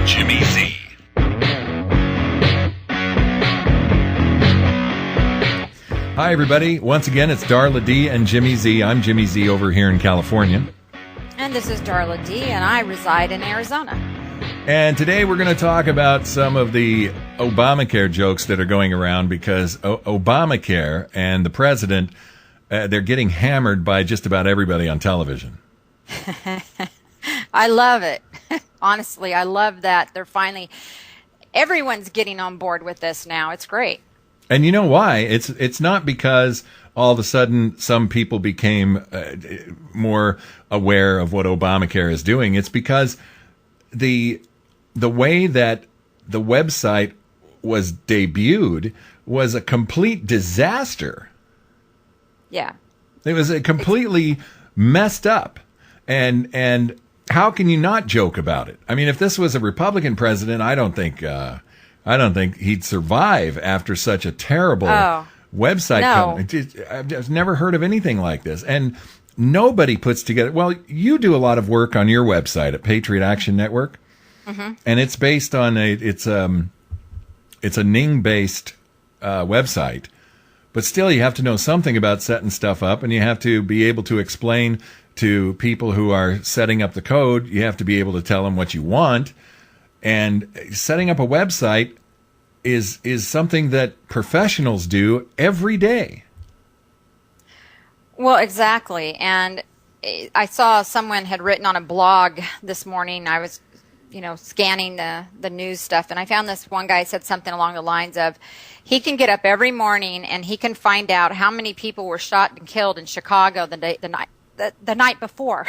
Jimmy Z. Hi, everybody. Once again, it's Darla D and Jimmy Z. I'm Jimmy Z over here in California. And this is Darla D, and I reside in Arizona. And today we're going to talk about some of the Obamacare jokes that are going around because Obamacare and the president, they're getting hammered by just about everybody on television. I love it. Honestly, I love that. Everyone's getting on board with this now. It's great. And you know why? It's not because all of a sudden some people became more aware of what Obamacare is doing. It's because the way that the website was debuted was a complete disaster. Yeah. It was completely messed up. And how can you not joke about it? I mean, if this was a Republican president, I don't think he'd survive after such a terrible website. No. I've never heard of anything like this. And nobody puts together. Well, you do a lot of work on your website at Patriot Action Network. Mm-hmm. And it's based on it's a Ning-based website. But still, you have to know something about setting stuff up, and you have to be able to explain to people who are setting up the code. You have to be able to tell them what you want. And setting up a website is something that professionals do every day. Well, exactly. And I saw someone had written on a blog this morning. I was, scanning the news stuff, and I found this one guy said something along the lines of, he can get up every morning and he can find out how many people were shot and killed in Chicago the night before.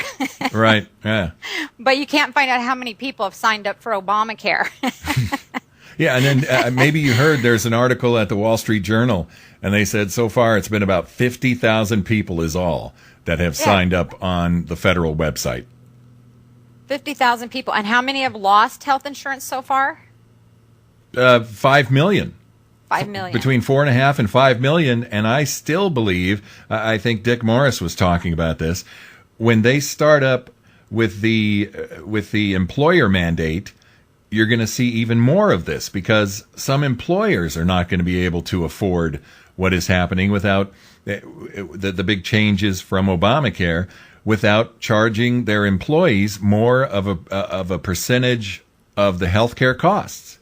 Right. Yeah. But you can't find out how many people have signed up for Obamacare. Yeah, and then maybe you heard there's an article at the Wall Street Journal, and they said so far it's been about 50,000 people is all that have signed up on the federal website. 50,000 people. And how many have lost health insurance so far? 5 million. 5 million. Between 4.5 and 5 million. And I still believe, I think Dick Morris was talking about this, when they start up with the employer mandate, you're going to see even more of this because some employers are not going to be able to afford what is happening without the big changes from Obamacare, without charging their employees more of a percentage of the healthcare costs.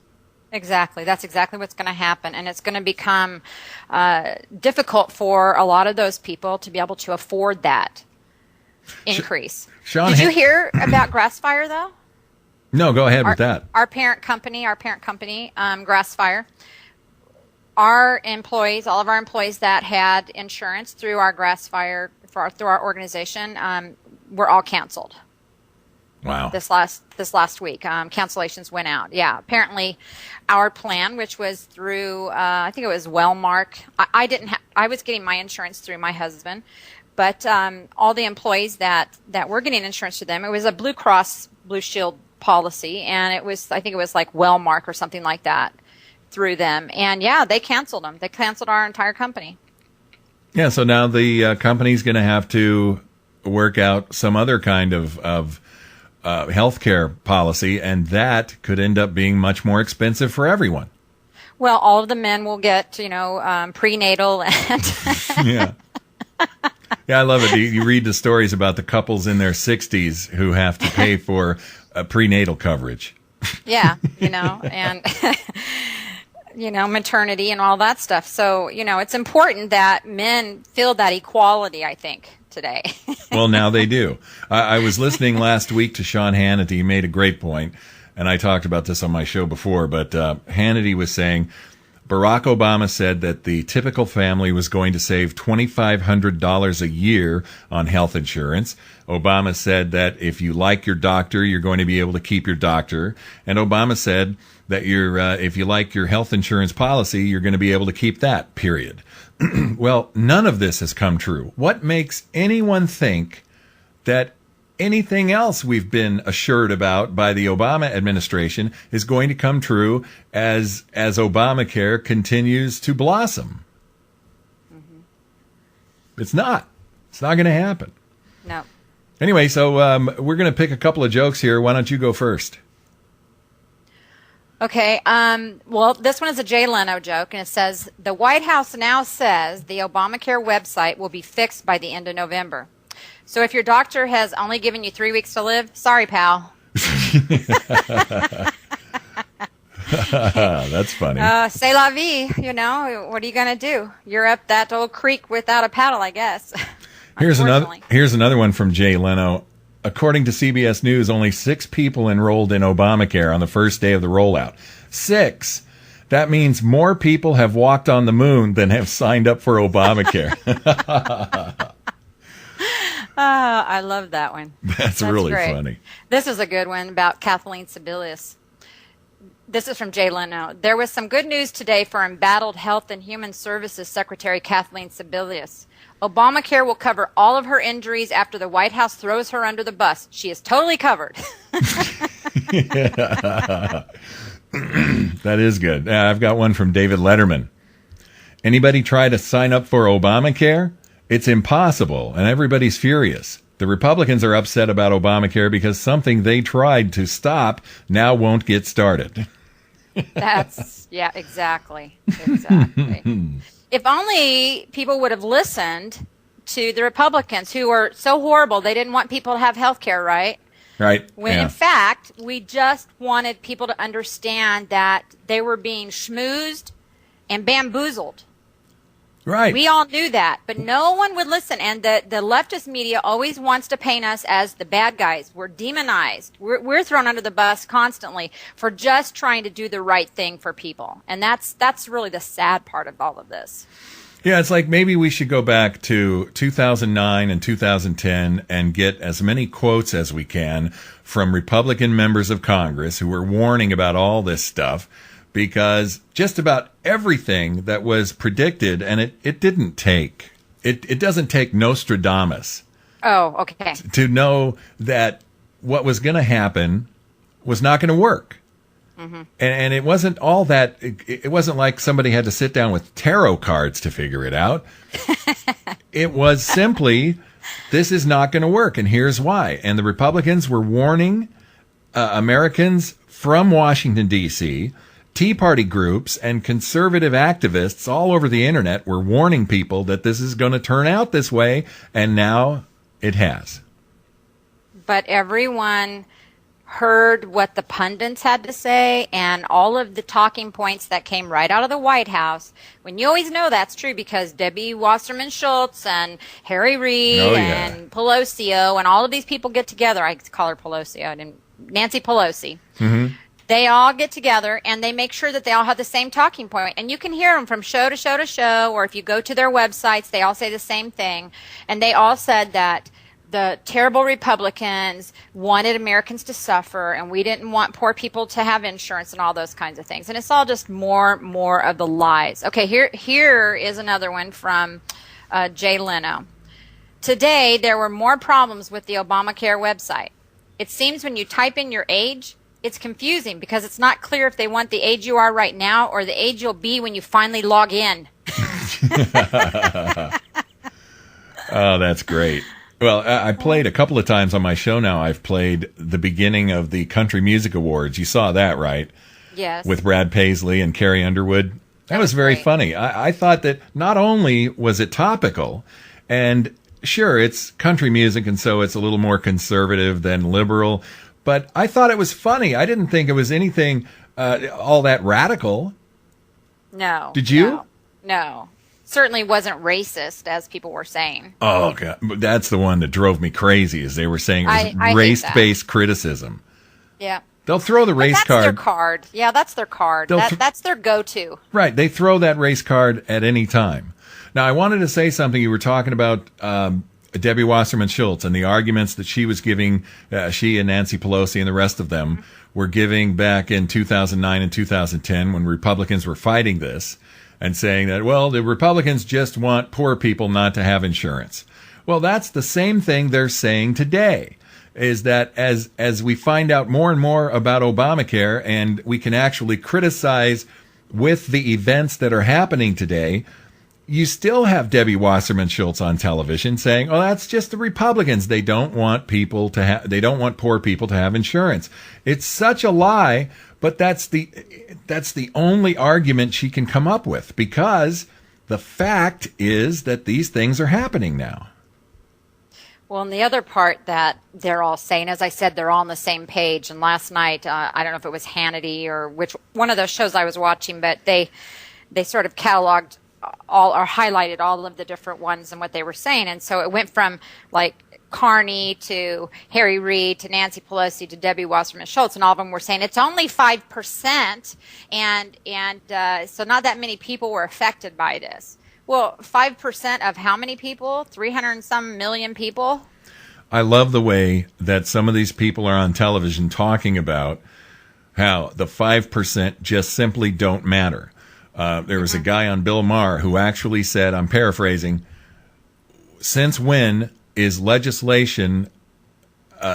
Exactly. That's exactly what's going to happen. And it's going to become difficult for a lot of those people to be able to afford that increase. Did you hear about Grassfire, though? No, go ahead with that. Our parent company, Grassfire, our employees, all of our employees that had insurance through our Grassfire, through our organization, were all canceled. Wow. This last week, cancellations went out. Yeah, apparently our plan, which was through, I think it was Wellmark. I was getting my insurance through my husband, but all the employees that were getting insurance through them, it was a Blue Cross Blue Shield policy, and I think it was like Wellmark or something like that through them. And yeah, they canceled them. They canceled our entire company. Yeah, so now the company's going to have to work out some other kind of healthcare policy, and that could end up being much more expensive for everyone. Well, all of the men will get, prenatal and yeah. Yeah, I love it. You read the stories about the couples in their 60s who have to pay for prenatal coverage. Yeah, and maternity and all that stuff. So, it's important that men feel that equality, I think, today. Well, now they do. I was listening last week to Sean Hannity. He made a great point, and I talked about this on my show before, but Hannity was saying Barack Obama said that the typical family was going to save $2,500 a year on health insurance. Obama said that if you like your doctor, you're going to be able to keep your doctor. And Obama said that if you like your health insurance policy, you're going to be able to keep that, period. Well, none of this has come true. What makes anyone think that anything else we've been assured about by the Obama administration is going to come true as Obamacare continues to blossom? Mm-hmm. It's not. It's not going to happen. No. Anyway, so we're going to pick a couple of jokes here. Why don't you go first? Okay. Well, this one is a Jay Leno joke, and it says, the White House now says the Obamacare website will be fixed by the end of November. So if your doctor has only given you 3 weeks to live, sorry, pal. That's funny. C'est la vie, what are you going to do? You're up that old creek without a paddle, I guess. Here's another one from Jay Leno. According to CBS News, only 6 people enrolled in Obamacare on the first day of the rollout. 6. That means more people have walked on the moon than have signed up for Obamacare. I love that one. That's really great. funny. This is a good one about Kathleen Sebelius. This is from Jay Leno. There was some good news today for embattled Health and Human Services Secretary Kathleen Sebelius. Obamacare will cover all of her injuries after the White House throws her under the bus. She is totally covered. That is good. I've got one from David Letterman. Anybody try to sign up for Obamacare? It's impossible, and everybody's furious. The Republicans are upset about Obamacare because something they tried to stop now won't get started. Yeah, exactly. If only people would have listened to the Republicans, who are so horrible, they didn't want people to have health care, right? Right. When in fact, we just wanted people to understand that they were being schmoozed and bamboozled. Right. We all knew that, but no one would listen. And the leftist media always wants to paint us as the bad guys. We're demonized. We're thrown under the bus constantly for just trying to do the right thing for people. And that's really the sad part of all of this. Yeah, it's like maybe we should go back to 2009 and 2010 and get as many quotes as we can from Republican members of Congress who were warning about all this stuff. Because just about everything that was predicted, and it didn't take, it doesn't take Nostradamus. Oh, okay. To know that what was going to happen was not going to work. Mm-hmm. And it wasn't all that, it wasn't like somebody had to sit down with tarot cards to figure it out. It was simply, this is not going to work, and here's why. And the Republicans were warning Americans from Washington, D.C., Tea Party groups and conservative activists all over the internet were warning people that this is going to turn out this way, and now it has. But everyone heard what the pundits had to say and all of the talking points that came right out of the White House. When you always know that's true because Debbie Wasserman Schultz and Harry Reid and Pelosi and all of these people get together. I call her Pelosi. Nancy Pelosi. Mm-hmm. They all get together and they make sure that they all have the same talking point. And you can hear them from show to show to show, or if you go to their websites, they all say the same thing. And they all said that the terrible Republicans wanted Americans to suffer, and we didn't want poor people to have insurance and all those kinds of things. And it's all just more of the lies. Okay, here is another one from Jay Leno. Today, there were more problems with the Obamacare website. It seems when you type in your age, it's confusing because it's not clear if they want the age you are right now or the age you'll be when you finally log in. Oh, that's great. Well, I played a couple of times on my show now. I've played the beginning of the Country Music Awards. You saw that, right? Yes. With Brad Paisley and Carrie Underwood. That was very funny. I thought that not only was it topical, and sure, it's country music, and so it's a little more conservative than liberal, but I thought it was funny. I didn't think it was anything all that radical. No. Did you? No. Certainly wasn't racist, as people were saying. Oh, God. That's the one that drove me crazy, is they were saying it was race-based criticism. Yeah. They'll throw the race card. That's their card. Yeah, that's their card. That's their go-to. Right. They throw that race card at any time. Now, I wanted to say something. You were talking about Debbie Wasserman Schultz and the arguments that she was giving, she and Nancy Pelosi and the rest of them were giving back in 2009 and 2010 when Republicans were fighting this and saying that, well, the Republicans just want poor people not to have insurance. Well, that's the same thing they're saying today, is that as we find out more and more about Obamacare and we can actually criticize with the events that are happening today, you still have Debbie Wasserman Schultz on television saying, "Oh, that's just the Republicans. They don't want people to have. They don't want poor people to have insurance." It's such a lie, but that's the only argument she can come up with, because the fact is that these things are happening now. Well, and the other part that they're all saying, as I said, they're all on the same page. And last night, I don't know if it was Hannity or which one of those shows I was watching, but they sort of cataloged all or highlighted all of the different ones and what they were saying. And so it went from like Carney to Harry Reid to Nancy Pelosi to Debbie Wasserman Schultz, and all of them were saying it's only 5%, and so not that many people were affected by this. Well, 5% of how many people? 300 and some million people? I love the way that some of these people are on television talking about how the 5% just simply don't matter. There was a guy on Bill Maher who actually said, I'm paraphrasing, since when is legislation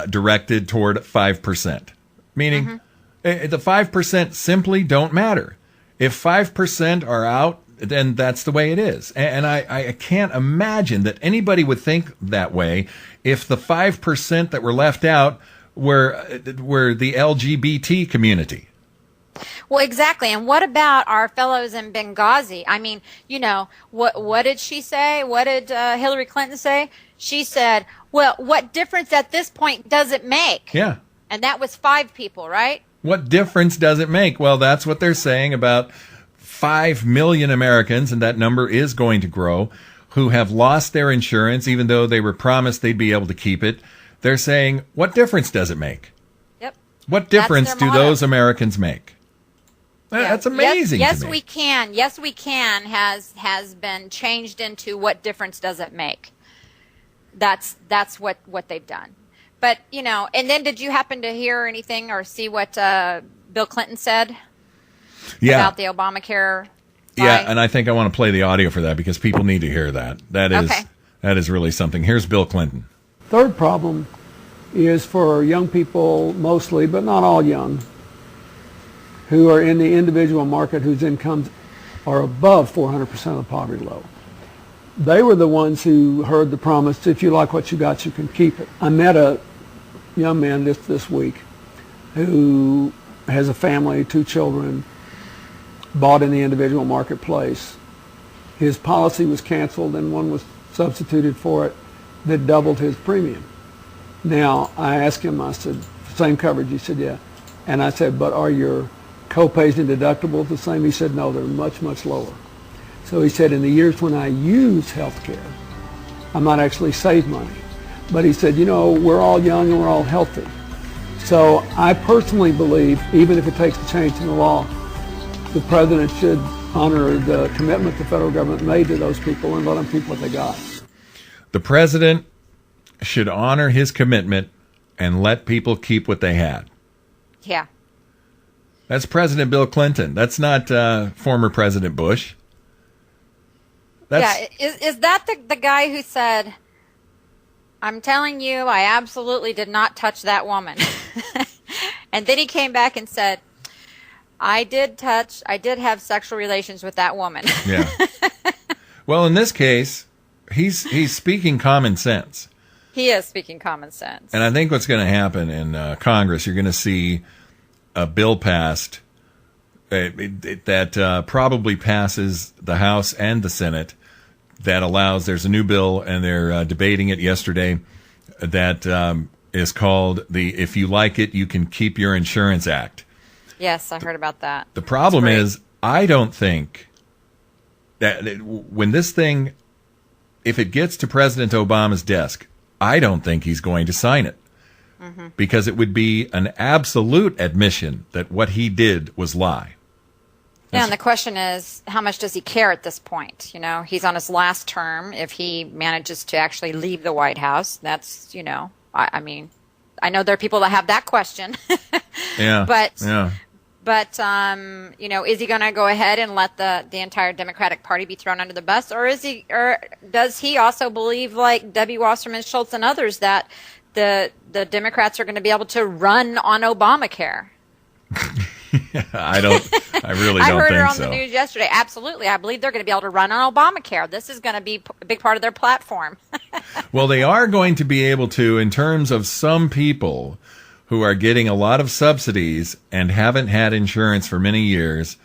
directed toward 5%? Meaning the 5% simply don't matter. If 5% are out, then that's the way it is. And I can't imagine that anybody would think that way if the 5% that were left out were the LGBT community. Well, exactly. And what about our fellows in Benghazi? I mean, you know, what did she say? What did Hillary Clinton say? She said, well, what difference at this point does it make? Yeah. And that was 5 people, right? What difference does it make? Well, that's what they're saying about 5 million Americans, and that number is going to grow, who have lost their insurance, even though they were promised they'd be able to keep it. They're saying, what difference does it make? Yep. What difference do those Americans make? Yeah. That's amazing. Yes, to me. we can. Yes, we can has been changed into what difference does it make? That's what they've done. But, you know, and then did you happen to hear anything or see what Bill Clinton said about the Obamacare? Yeah, and I think I want to play the audio for that because people need to hear that. That is really something. Here's Bill Clinton. Third problem is for young people mostly, but not all young, who are in the individual market whose incomes are above 400% of the poverty level. They were the ones who heard the promise, if you like what you got, you can keep it. I met a young man this week who has a family, 2 children, bought in the individual marketplace. His policy was canceled and one was substituted for it that doubled his premium. Now, I asked him, I said, same coverage? He said, yeah. And I said, but are your co-pays and deductibles the same? He said, no, they're much, much lower. So he said, in the years when I use health care, I might actually save money. But he said, you know, we're all young and we're all healthy. So I personally believe, even if it takes a change in the law, the president should honor the commitment the federal government made to those people and let them keep what they got. The president should honor his commitment and let people keep what they had. Yeah. That's President Bill Clinton. That's not former President Bush. Is that the guy who said, I'm telling you, I absolutely did not touch that woman. And then he came back and said, I did have sexual relations with that woman. Yeah. Well, in this case, he's speaking common sense. He is speaking common sense. And I think what's going to happen in Congress, you're going to see a bill passed that probably passes the House and the Senate that allows, there's a new bill, and they're debating it yesterday, that is called the If You Like It, You Can Keep Your Insurance Act. Yes, I heard about that. The problem is, I don't think that when this thing, if it gets to President Obama's desk, I don't think he's going to sign it. Mm-hmm. Because it would be an absolute admission that what he did was lie. Yeah, and the question is, how much does he care at this point? You know, he's on his last term. If he manages to actually leave the White House, that's, you know, I mean, I know there are people that have that question. Yeah. But you know, is he going to go ahead and let the entire Democratic Party be thrown under the bus, or does he also believe, like Debbie Wasserman Schultz and others, that the Democrats are going to be able to run on Obamacare? I really I don't heard think her on so. the news yesterday. Absolutely. I believe they're going to be able to run on Obamacare. This is going to be a big part of their platform. Well, they are going to be able to, in terms of some people who are getting a lot of subsidies and haven't had insurance for many years,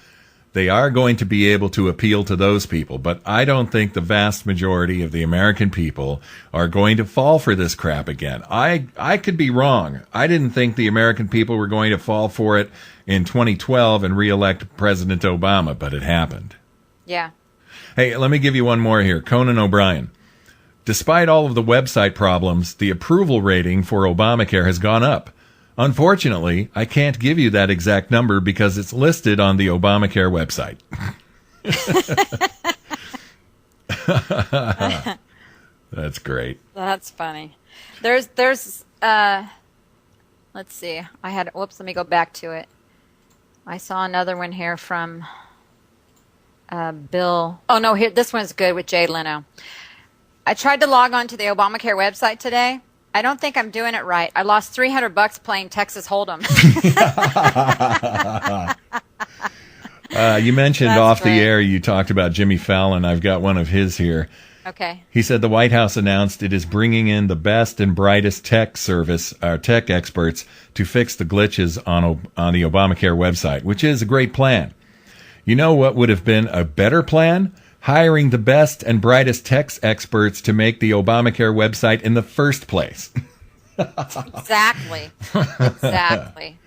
they are going to be able to appeal to those people. But I don't think the vast majority of the American people are going to fall for this crap again. I could be wrong. I didn't think the American people were going to fall for it in 2012 and reelect President Obama, but it happened. Yeah. Hey, let me give you one more here. Conan O'Brien. Despite all of the website problems, the approval rating for Obamacare has gone up. Unfortunately, I can't give you that exact number because it's listed on the Obamacare website. That's great. That's funny. There's let's see. Let me go back to it. I saw another one here from Bill. Oh no, here this one's good with Jay Leno. I tried to log on to the Obamacare website today. I don't think I'm doing it right. I lost $300 playing Texas Hold'em. You mentioned That's off the great. air, you talked about Jimmy Fallon. I've got one of his here. Okay. He said the White House announced it is bringing in the best and brightest tech experts to fix the glitches on the Obamacare website, which is a great plan. You know what would have been a better plan? Hiring the best and brightest tech experts to make the Obamacare website in the first place. Exactly. Exactly.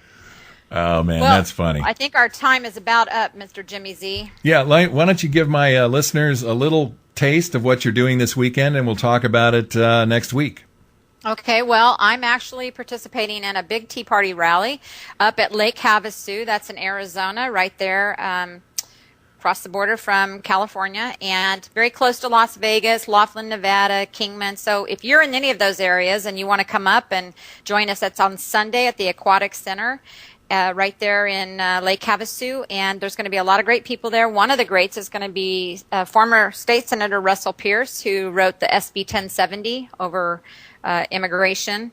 Oh, man, Well, that's funny. I think our time is about up, Mr. Jimmy Z. Yeah, why don't you give my listeners a little taste of what you're doing this weekend, and we'll talk about it next week. Okay, well, I'm actually participating in a big Tea Party rally up at Lake Havasu. That's in Arizona, right there across the border from California, and very close to Las Vegas, Laughlin, Nevada, Kingman. So if you're in any of those areas and you want to come up and join us, that's on Sunday at the Aquatic Center. Right there in Lake Havasu, and there's going to be a lot of great people there. One of the greats is going to be former State Senator Russell Pierce, who wrote the SB 1070 over immigration,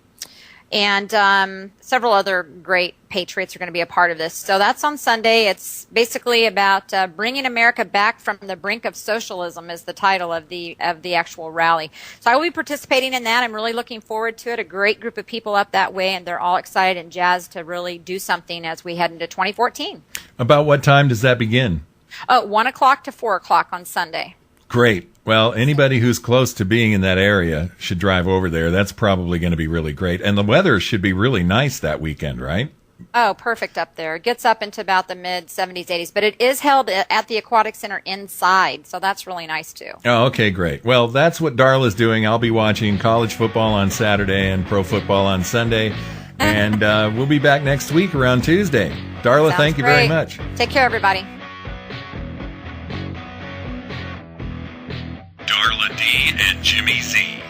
and several other great patriots are going to be a part of this. So that's on Sunday. It's basically about bringing America back from the brink of socialism is the title of the actual rally. So I will be participating in that. I'm really looking forward to it. A great group of people up that way, and they're all excited and jazzed to really do something as we head into 2014. About what time does that begin? 1 o'clock to 4 o'clock on Sunday. Great. Well, anybody who's close to being in that area should drive over there. That's probably going to be really great. And the weather should be really nice that weekend, right? Oh, perfect up there. It gets up into about the mid 70s, 80s, but it is held at the Aquatic Center inside, so that's really nice too. Oh, okay, great. Well, that's what Darla's doing. I'll be watching college football on Saturday and pro football on Sunday. And we'll be back next week around Tuesday. Darla, Sounds thank you very great. much. Take care, everybody. Darla D and Jimmy Z.